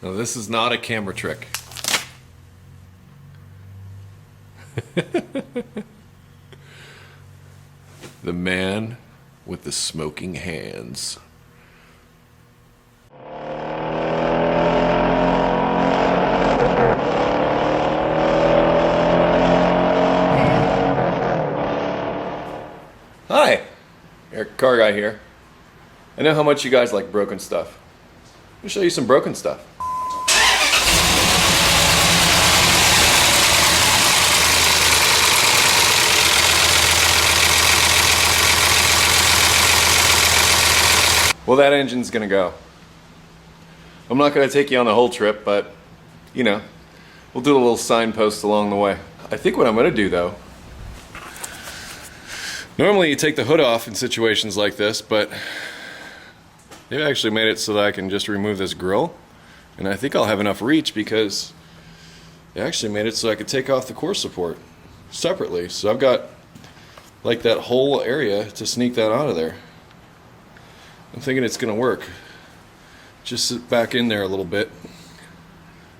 No, this is not a camera trick. The man with the smoking hands. Hi, EricTheCarGuy here. I know how much you guys like broken stuff. Let me show you some broken stuff. Well, that engine's gonna go. I'm not gonna take you on the whole trip, but you know, we'll do a little signpost along the way. I think what I'm gonna do though, normally you take the hood off in situations like this, but they actually made it so that I can just remove this grill, and I think I'll have enough reach because they actually made it so I could take off the core support separately. So I've got like that whole area to sneak that out of there. I'm thinking it's gonna work. Just sit back in there a little bit.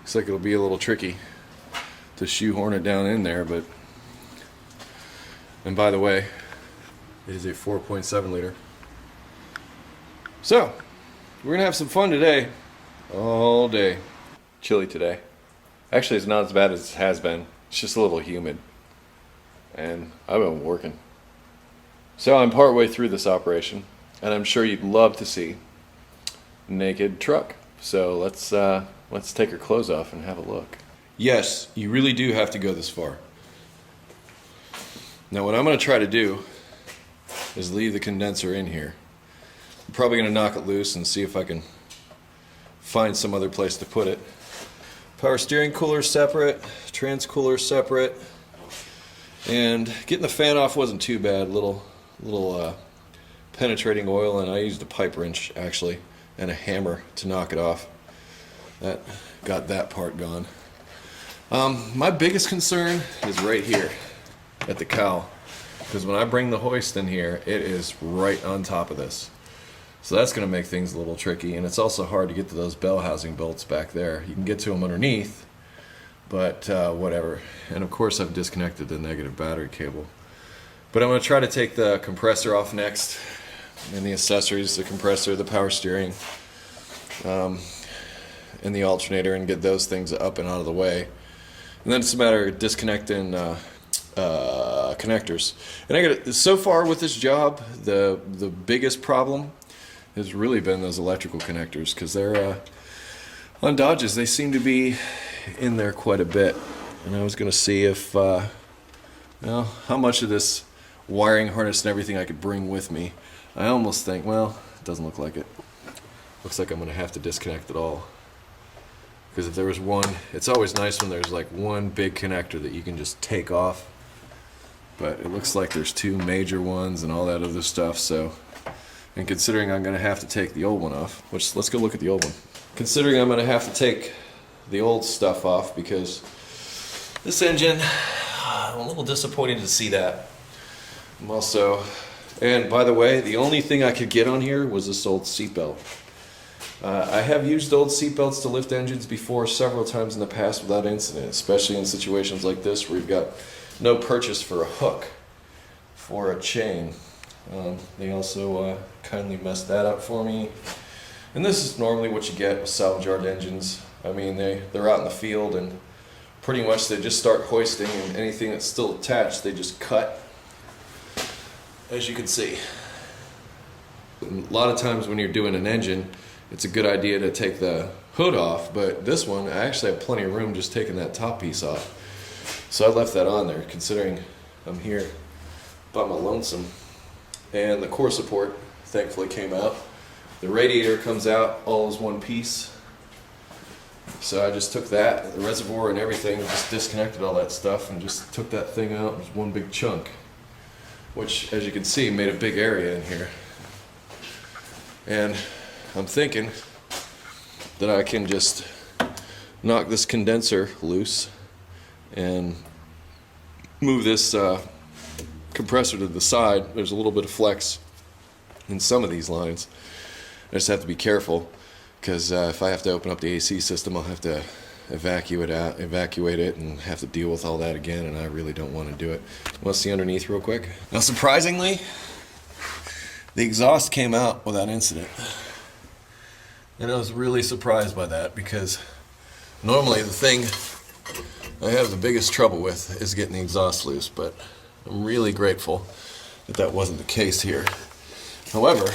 Looks like it'll be a little tricky to shoehorn it down in there, but, and by the way, it is a 4.7 liter. So, we're gonna have some fun today. All day. Chilly today. Actually, it's not as bad as it has been. It's just a little humid. And I've been working. So I'm partway through this operation, and I'm sure you'd love to see naked truck. So let's take her clothes off and have a look. Yes, you really do have to go this far. Now what I'm going to try to do is leave the condenser in here. I'm probably going to knock it loose and see if I can find some other place to put it. Power steering cooler separate, trans cooler separate, and getting the fan off wasn't too bad. Little penetrating oil, and I used a pipe wrench actually and a hammer to knock it off. That got that part gone. My biggest concern is right here at the cowl, because when I bring the hoist in here, it is right on top of this. So that's going to make things a little tricky, and it's also hard to get to those bell housing bolts back there. You can get to them underneath, but whatever. And of course I've disconnected the negative battery cable. But I'm going to try to take the compressor off next, and the accessories, the compressor, the power steering, and the alternator, and get those things up and out of the way. And then it's a matter of disconnecting connectors. And so far with this job, the biggest problem has really been those electrical connectors, because they're on Dodges, they seem to be in there quite a bit. And I was going to see if well, how much of this wiring harness and everything I could bring with me. I almost think, well, it doesn't look like it. Looks like I'm going to have to disconnect it all. Because if there was one, it's always nice when there's like one big connector that you can just take off. But it looks like there's two major ones and all that other stuff, so. And considering I'm going to have to take the old one off, which, let's go look at the old one. Considering I'm going to have to take the old stuff off, because this engine, I'm a little disappointed to see that. I'm also, and by the way, the only thing I could get on here was this old seatbelt. I have used old seatbelts to lift engines before several times in the past without incident, especially in situations like this where you've got no purchase for a hook for a chain. They also kindly messed that up for me. And this is normally what you get with salvage yard engines. I mean, they're out in the field, and pretty much they just start hoisting, and anything that's still attached they just cut, as you can see. A lot of times when you're doing an engine, it's a good idea to take the hood off, but this one, I actually have plenty of room just taking that top piece off. So I left that on there, considering I'm here by my lonesome. And the core support thankfully came out. The radiator comes out all as one piece. So I just took that, the reservoir and everything, just disconnected all that stuff and just took that thing out. It was one big chunk, which, as you can see, made a big area in here. And I'm thinking that I can just knock this condenser loose and move this compressor to the side. There's a little bit of flex in some of these lines. I just have to be careful, because if I have to open up the AC system, I'll have to evacuate it and have to deal with all that again, and I really don't want to do it. Let's see underneath real quick. Now surprisingly, the exhaust came out without incident, and I was really surprised by that, because normally the thing I have the biggest trouble with is getting the exhaust loose, but I'm really grateful that that wasn't the case here. However,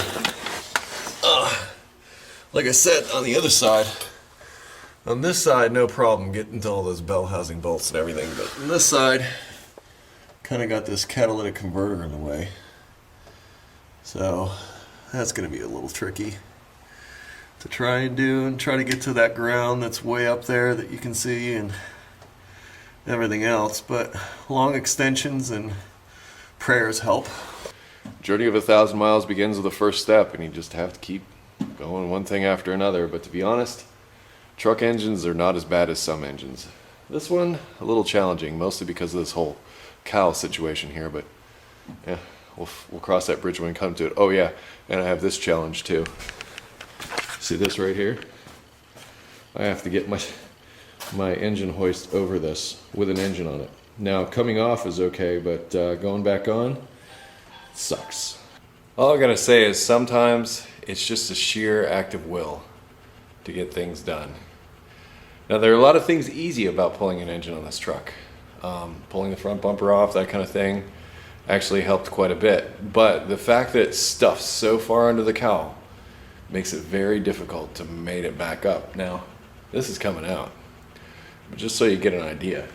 like I said, on the other side, on this side, no problem getting to all those bell housing bolts and everything, but on this side, kind of got this catalytic converter in the way. So that's going to be a little tricky to try and do, and try to get to that ground that's way up there that you can see and everything else. But long extensions and prayers help. Journey of 1,000 miles begins with the first step, and you just have to keep going one thing after another. But to be honest, truck engines are not as bad as some engines. This one, a little challenging, mostly because of this whole cow situation here, but yeah, we'll cross that bridge when we come to it. Oh yeah, and I have this challenge too. See this right here? I have to get my engine hoist over this with an engine on it. Now coming off is okay, but going back on sucks. All I gotta say is sometimes it's just a sheer act of will to get things done. Now there are a lot of things easy about pulling an engine on this truck. Pulling the front bumper off, that kind of thing, actually helped quite a bit. But the fact that it's stuffed so far under the cowl makes it very difficult to mate it back up. Now, this is coming out, but just so you get an idea.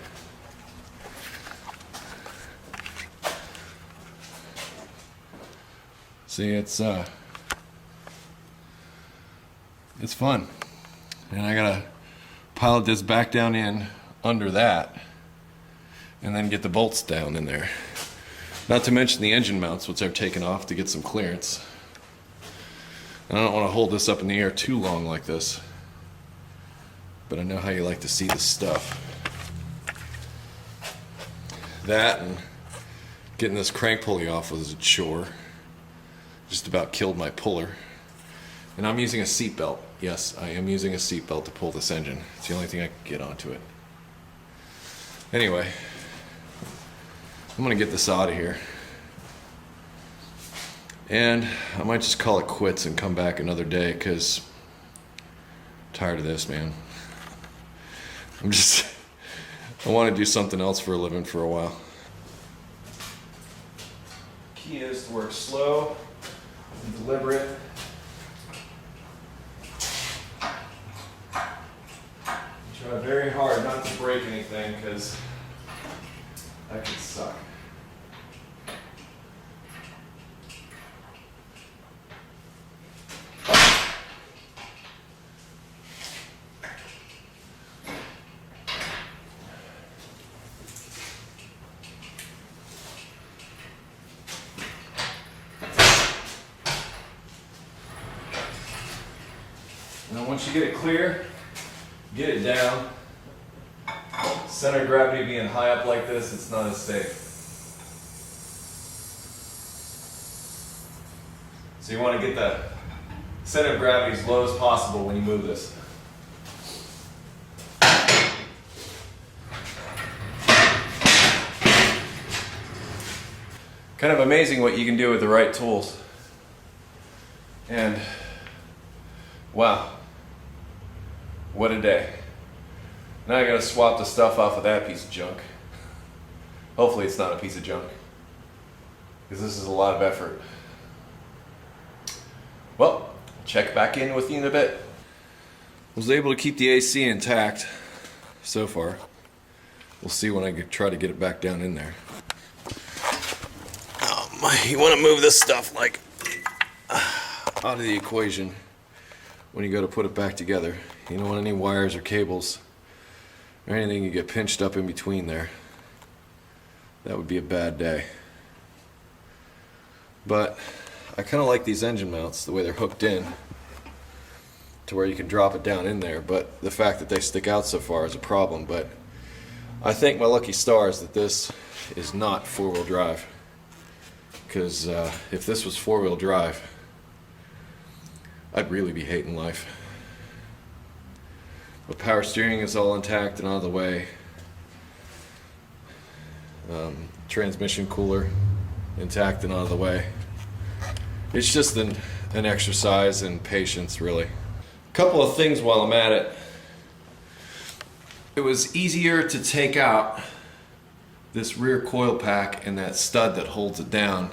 See, it's fun. And I gotta pilot this back down in under that, and then get the bolts down in there. Not to mention the engine mounts, which I've taken off to get some clearance. And I don't want to hold this up in the air too long like this, but I know how you like to see this stuff. That and getting this crank pulley off was a chore. Just about killed my puller. And I'm using a seat belt. Yes, I am using a seat belt to pull this engine. It's the only thing I can get onto it. Anyway, I'm gonna get this out of here. And I might just call it quits and come back another day, because I'm tired of this, man. I want to do something else for a living for a while. Key is to work slow and deliberate. Try very hard not to break anything, because that can suck. Now once you get it clear, get it down. Center of gravity being high up like this, it's not as safe. So you want to get the center of gravity as low as possible when you move this. Kind of amazing what you can do with the right tools. And wow, what a day. Now I gotta swap the stuff off of that piece of junk. Hopefully it's not a piece of junk, because this is a lot of effort. Well, check back in with you in a bit. Was able to keep the AC intact so far. We'll see when I try to get it back down in there. You want to move this stuff like out of the equation when you go to put it back together. You don't want any wires or cables or anything you get pinched up in between there. That would be a bad day. But I kind of like these engine mounts, the way they're hooked in to where you can drop it down in there, but the fact that they stick out so far is a problem. But I thank my lucky stars that this is not four-wheel drive, because if this was four-wheel drive, I'd really be hating life. But power steering is all intact and out of the way. Transmission cooler intact and out of the way. It's just an exercise in patience, really. A couple of things while I'm at it. It was easier to take out this rear coil pack and that stud that holds it down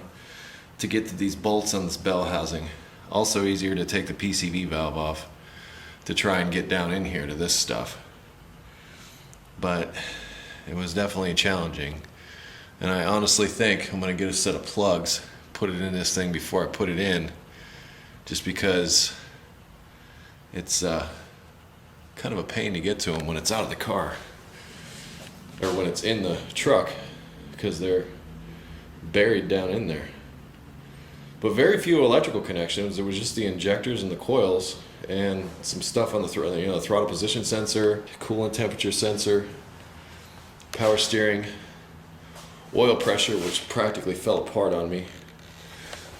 to get to these bolts on this bell housing. Also easier to take the PCV valve off to try and get down in here to this stuff. But it was definitely challenging. And I honestly think I'm going to get a set of plugs, put it in this thing before I put it in, just because it's kind of a pain to get to them when it's out of the car, or when it's in the truck, because they're buried down in there. But very few electrical connections. There was just the injectors and the coils and some stuff on the throttle position sensor, coolant temperature sensor, power steering, oil pressure, which practically fell apart on me.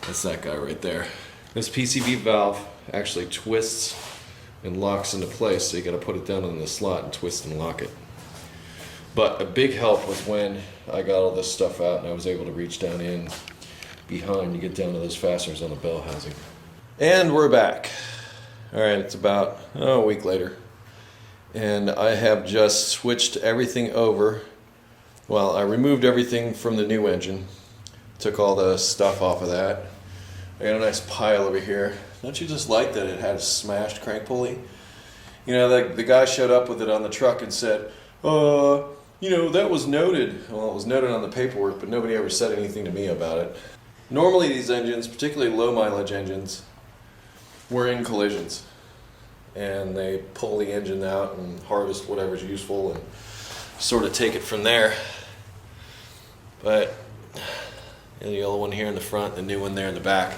That's that guy right there. This PCV valve actually twists and locks into place, so you got to put it down in the slot and twist and lock it. But a big help was when I got all this stuff out and I was able to reach down in behind to get down to those fasteners on the bell housing. And we're back. All right, it's about a week later, and I have just switched everything over. Well, I removed everything from the new engine, took all the stuff off of that. I got a nice pile over here. Don't you just like that it had a smashed crank pulley? You know, the guy showed up with it on the truck and said, you know, that was noted. Well, it was noted on the paperwork, but nobody ever said anything to me about it. Normally these engines, particularly low mileage engines, were in collisions. And they pull the engine out and harvest whatever's useful and sort of take it from there. But the yellow one here in the front, the new one there in the back.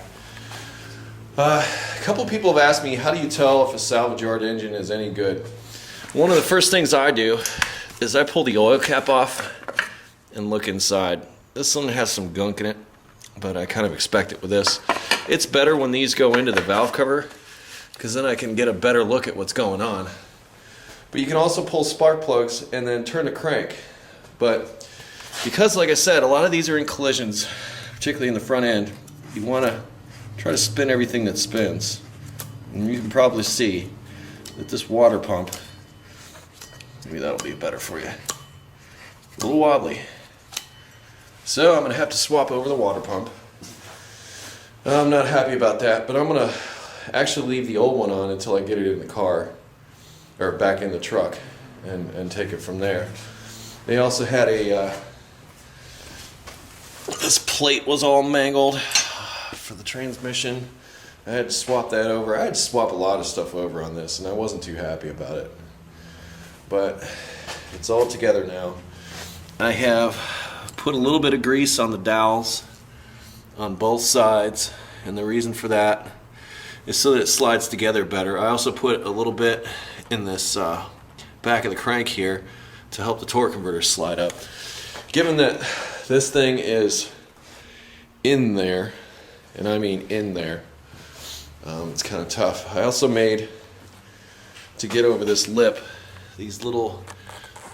A couple people have asked me, how do you tell if a salvage yard engine is any good? One of the first things I do is I pull the oil cap off and look inside. This one has some gunk in it, but I kind of expect it with this. It's better when these go into the valve cover, because then I can get a better look at what's going on. But you can also pull spark plugs and then turn the crank. But because, like I said, a lot of these are in collisions, particularly in the front end, you want to try to spin everything that spins. And you can probably see that this water pump, maybe that'll be better for you, a little wobbly. So I'm going to have to swap over the water pump. I'm not happy about that, but I'm going to actually leave the old one on until I get it in the car, or back in the truck, and take it from there. They also had this plate was all mangled for the transmission. I had to swap that over. I had to swap a lot of stuff over on this, and I wasn't too happy about it. But it's all together now. I have put a little bit of grease on the dowels on both sides, and the reason for that is so that it slides together better. I also put a little bit in this back of the crank here to help the torque converter slide up. Given that this thing is in there, and I mean in there, it's kind of tough. I also made, to get over this lip, these little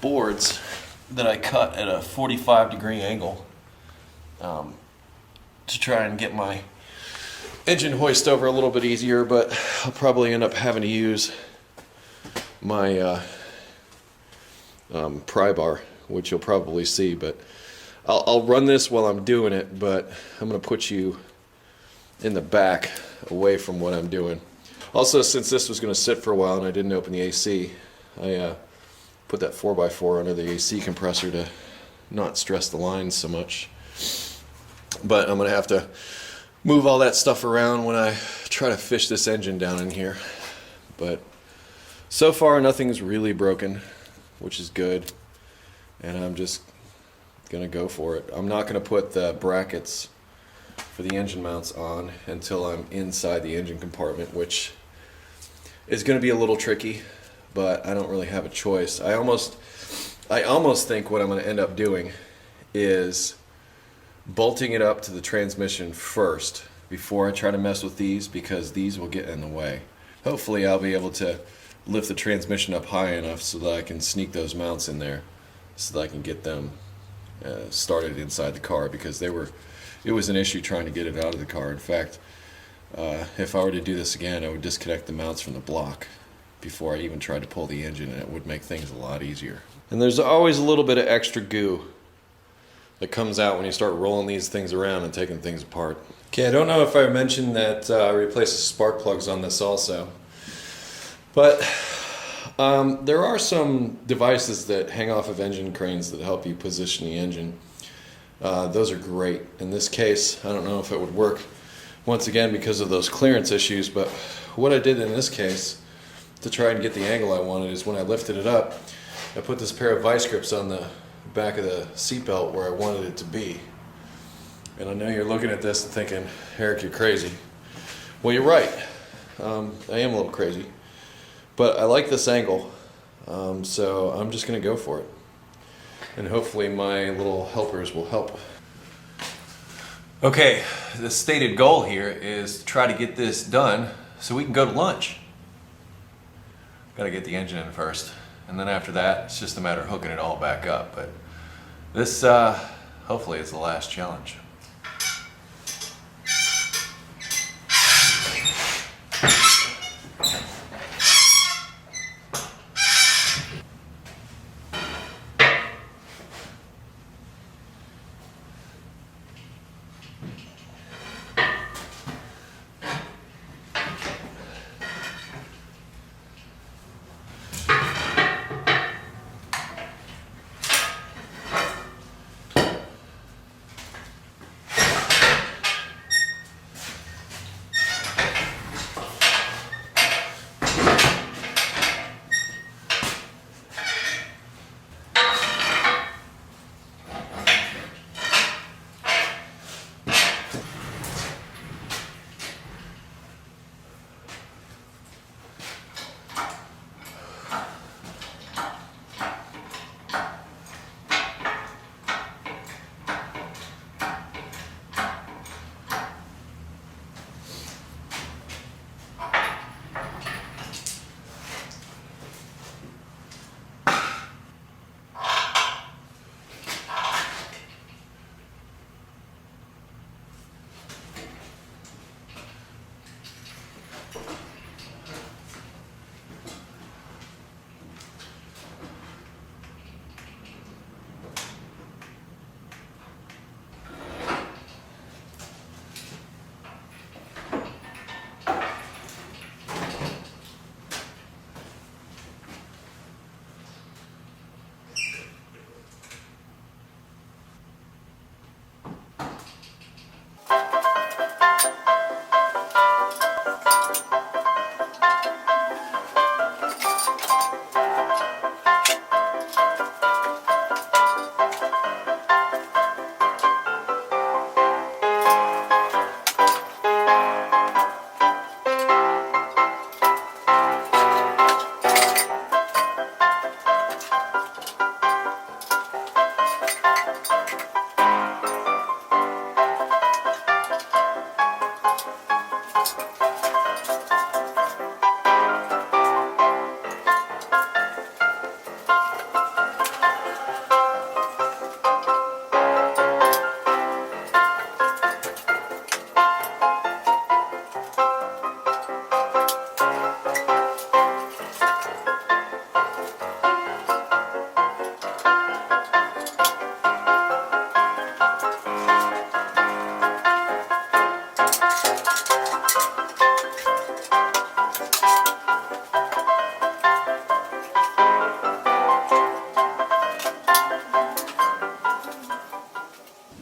boards that I cut at a 45-degree angle to try and get my engine hoist over a little bit easier, but I'll probably end up having to use my pry bar, which you'll probably see, but I'll run this while I'm doing it, but I'm going to put you in the back away from what I'm doing. Also, since this was going to sit for a while and I didn't open the AC, I put that 4x4 under the AC compressor to not stress the lines so much. But I'm going to have to move all that stuff around when I try to fish this engine down in here. But so far nothing's really broken, which is good, and I'm just gonna go for it. I'm not gonna put the brackets for the engine mounts on until I'm inside the engine compartment, which is gonna be a little tricky, but I don't really have a choice. I almost think what I'm gonna end up doing is bolting it up to the transmission first before I try to mess with these, because these will get in the way. Hopefully I'll be able to lift the transmission up high enough so that I can sneak those mounts in there, so that I can get them started inside the car, because it was an issue trying to get it out of the car. In fact, if I were to do this again, I would disconnect the mounts from the block before I even tried to pull the engine, and it would make things a lot easier. And there's always a little bit of extra goo that comes out when you start rolling these things around and taking things apart. Okay, I don't know if I mentioned that I replaced the spark plugs on this also, but there are some devices that hang off of engine cranes that help you position the engine. Those are great. In this case, I don't know if it would work once again because of those clearance issues, but what I did in this case to try and get the angle I wanted is when I lifted it up, I put this pair of vice grips on the back of the seatbelt where I wanted it to be. And I know you're looking at this and thinking, Eric, you're crazy. Well, you're right. I am a little crazy. But I like this angle, so I'm just going to go for it. And hopefully my little helpers will help. Okay, the stated goal here is to try to get this done so we can go to lunch. Got to get the engine in first, and then after that, it's just a matter of hooking it all back up. But this, hopefully, is the last challenge.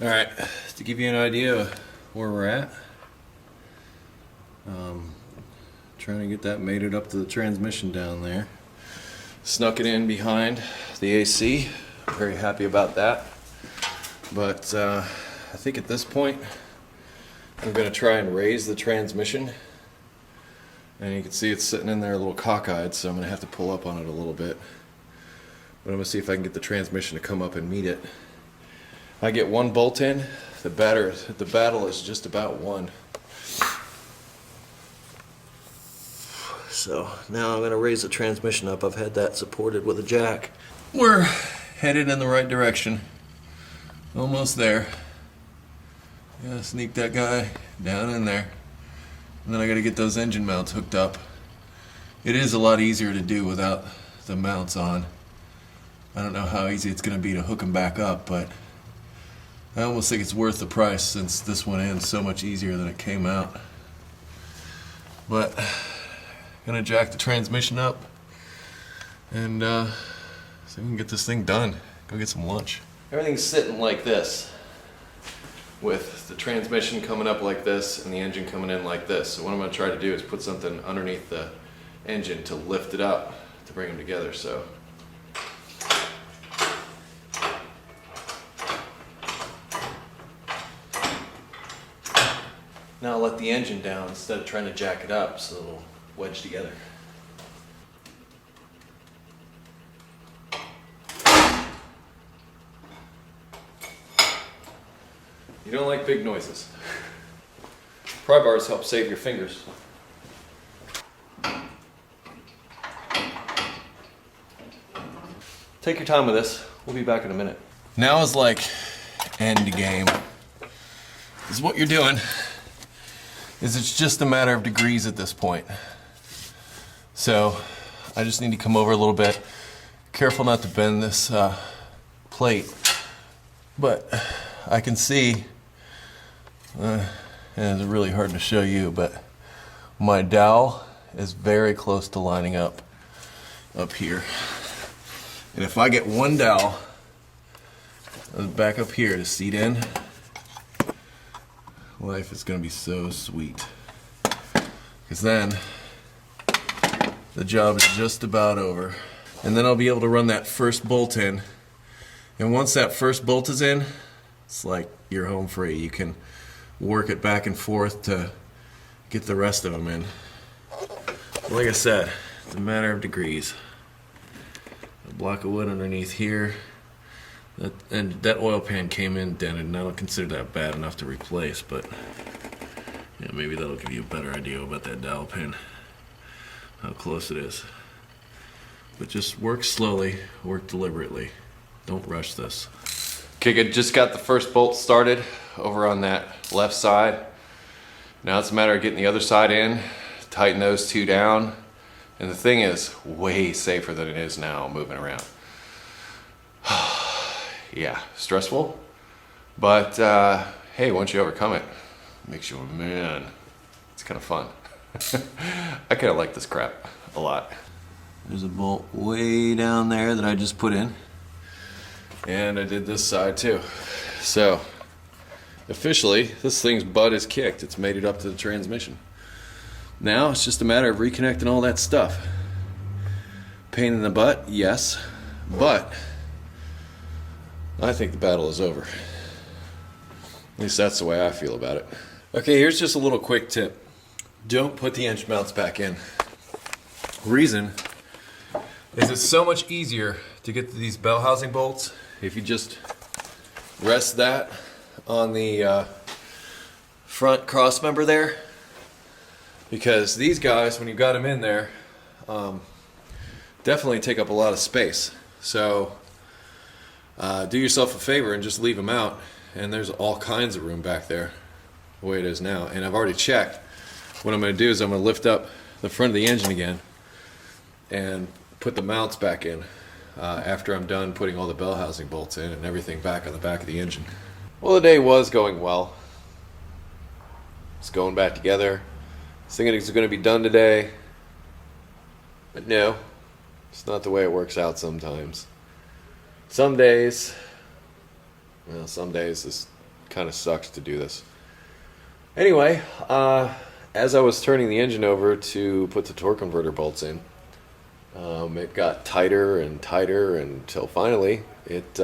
Alright, to give you an idea of where we're at, trying to get that mated up to the transmission down there. Snuck it in behind the AC, very happy about that. But I think at this point I'm going to try and raise the transmission, and you can see it's sitting in there a little cockeyed, so I'm going to have to pull up on it a little bit. But I'm going to see if I can get the transmission to come up and meet it. I get one bolt in, the battle is just about won. So now I'm going to raise the transmission up. I've had that supported with a jack. We're headed in the right direction. Almost there. Gotta sneak that guy down in there. And then I gotta get those engine mounts hooked up. It is a lot easier to do without the mounts on. I don't know how easy it's gonna be to hook them back up, but I almost think it's worth the price since this went in so much easier than it came out. But gonna jack the transmission up and so we can get this thing done. Go get some lunch. Everything's sitting like this, with the transmission coming up like this and the engine coming in like this. So what I'm gonna try to do is put something underneath the engine to lift it up to bring them together. So now I'll let the engine down instead of trying to jack it up so it'll wedge together. You don't like big noises. Pry bars help save your fingers. Take your time with this. We'll be back in a minute. Now is like end game. This is what you're doing. It's just a matter of degrees at this point. So I just need to come over a little bit. Careful not to bend this plate. But I can see, and it's really hard to show you, but my dowel is very close to lining up here. And if I get one dowel back up here to seat in, life is going to be so sweet. Because then the job is just about over. And then I'll be able to run that first bolt in. And once that first bolt is in, it's like you're home free. You can work it back and forth to get the rest of them in. Like I said, it's a matter of degrees. A block of wood underneath here. And that oil pan came in dented, and I don't consider that bad enough to replace, but yeah, maybe that'll give you a better idea about that dowel pin, how close it is. But just work slowly, work deliberately. Don't rush this. Okay, good. Just got the first bolt started over on that left side. Now it's a matter of getting the other side in, tighten those two down, and the thing is way safer than it is now moving around. Yeah, stressful, but hey, once you overcome it, it makes you a man. It's kind of fun. I kind of like this crap a lot. There's a bolt way down there that I just put in, and I did this side too. So officially, this thing's butt is kicked. It's made it up to the transmission. Now it's just a matter of reconnecting all that stuff. Pain in the butt, yes, but I think the battle is over. At least that's the way I feel about it. Okay, here's just a little quick tip. Don't put the engine mounts back in. Reason is it's so much easier to get to these bell housing bolts if you just rest that on the front cross member there. Because these guys, when you got them in there, definitely take up a lot of space. So do yourself a favor and just leave them out, and there's all kinds of room back there the way it is now. And I've already checked. What I'm going to do is I'm going to lift up the front of the engine again and put the mounts back in after I'm done putting all the bell housing bolts in and everything back on the back of the engine. Well, the day was going well. It's going back together. I was thinking it was going to be done today, but no, it's not the way it works out sometimes. Some days this kind of sucks to do this. Anyway, as I was turning the engine over to put the torque converter bolts in, it got tighter and tighter until finally it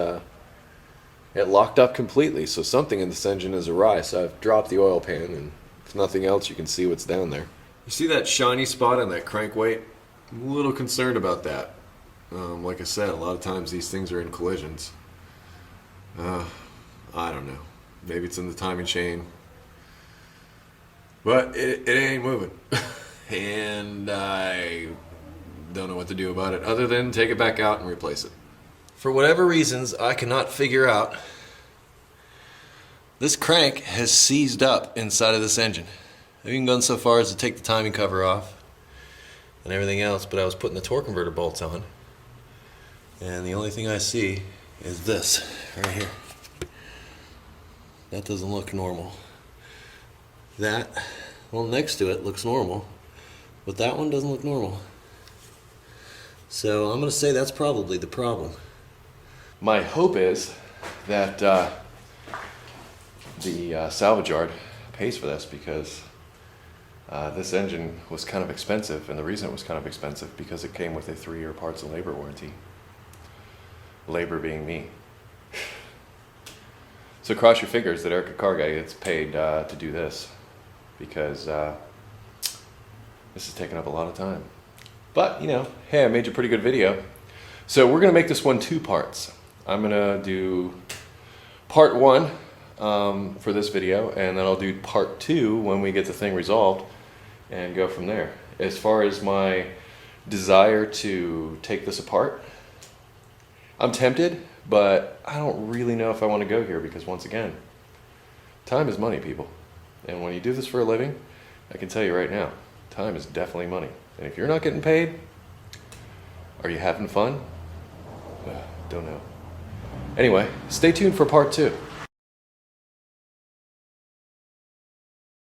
locked up completely. So something in this engine is awry. So I've dropped the oil pan, and if nothing else, you can see what's down there. You see that shiny spot on that crank weight? I'm a little concerned about that. Like I said, a lot of times these things are in collisions. I don't know. Maybe it's in the timing chain. But it ain't moving. and I don't know what to do about it other than take it back out and replace it. For whatever reasons I cannot figure out, this crank has seized up inside of this engine. I've even gone so far as to take the timing cover off and everything else, but I was putting the torque converter bolts on, and the only thing I see is this right here. That doesn't look normal. That, well, next to it looks normal, but that one doesn't look normal. So I'm going to say that's probably the problem. My hope is that the salvage yard pays for this, because this engine was kind of expensive, and the reason it was kind of expensive because it came with a 3-year parts and labor warranty. Labor being me. So cross your fingers that EricTheCarGuy gets paid to do this, because this is taking up a lot of time. But, you know, hey, I made you a pretty good video. So we're going to make this one 2 parts. I'm going to do part 1 for this video, and then I'll do part 2 when we get the thing resolved and go from there. As far as my desire to take this apart, I'm tempted, but I don't really know if I want to go here, because once again, time is money, people. And when you do this for a living, I can tell you right now, time is definitely money. And if you're not getting paid, are you having fun? Don't know. Anyway, stay tuned for part 2.